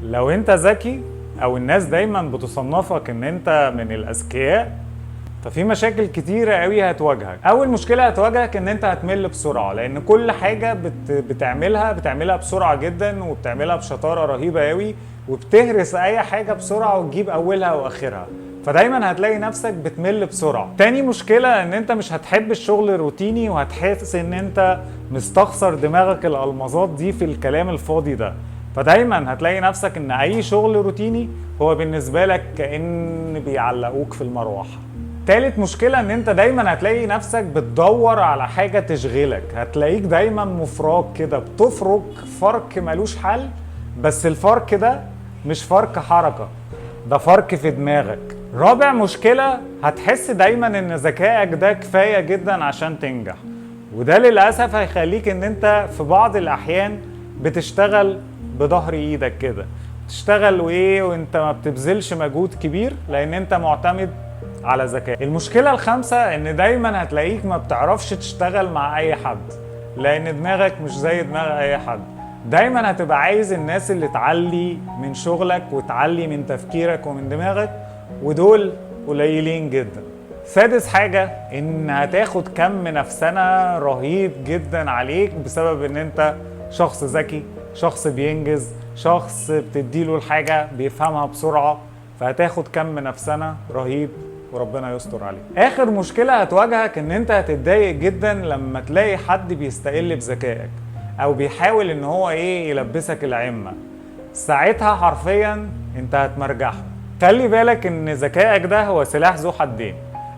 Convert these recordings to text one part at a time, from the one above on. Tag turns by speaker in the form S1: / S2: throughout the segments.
S1: لو انت ذكي او الناس دايما بتصنفك ان انت من الاذكياء، ففي مشاكل كتيرة قوي هتواجهك. اول مشكلة هتواجهك ان انت هتمل بسرعة، لان كل حاجة بتعملها بسرعة جدا، وبتعملها بشطارة رهيبة قوي، وبتهرس اي حاجة بسرعة وتجيب اولها واخرها، فدايما هتلاقي نفسك بتمل بسرعة. تاني مشكلة ان انت مش هتحب الشغل الروتيني، وهتحس ان انت مستخسر دماغك الالمازات دي في الكلام الفاضي ده، فدايما هتلاقي نفسك ان اي شغل روتيني هو بالنسبة لك كأن بيعلقوك في المروحة. تالت مشكلة ان انت دايما هتلاقي نفسك بتدور على حاجة تشغلك، هتلاقيك دايما مفرك كده، بتفرك فرك ملوش حل، بس الفرك ده مش فرك حركة، ده فرك في دماغك. رابع مشكلة، هتحس دايما ان ذكائك ده كفاية جدا عشان تنجح، وده للأسف هيخليك ان انت في بعض الأحيان بتشتغل بظهر ايدك كده، تشتغل وانت ما بتبذلش مجهود كبير لان انت معتمد على ذكاء. المشكلة الخامسة ان دايما هتلاقيك ما بتعرفش تشتغل مع اي حد، لان دماغك مش زي دماغ اي حد. دايما هتبقى عايز الناس اللي تعلي من شغلك وتعلي من تفكيرك ومن دماغك، ودول قليلين جدا. سادس حاجة، ان هتاخد كم نفسنا رهيب جدا عليك بسبب ان انت شخص ذكي، شخص بينجز، شخص بتديله الحاجة بيفهمها بسرعة، فهتاخد كم نفسنا رهيب وربنا يستر عليك. اخر مشكلة هتواجهك ان انت هتتضايق جدا لما تلاقي حد بيستقل بذكائك، او بيحاول ان هو يلبسك العمة. ساعتها حرفيا انت هتمرجحه. خلي بالك ان ذكائك ده هو سلاح ذو حدين،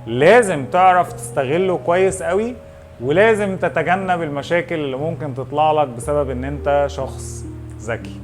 S1: لازم تعرف تستغله كويس قوي، ولازم تتجنب المشاكل اللي ممكن تطلع لك بسبب ان انت شخص ذكي.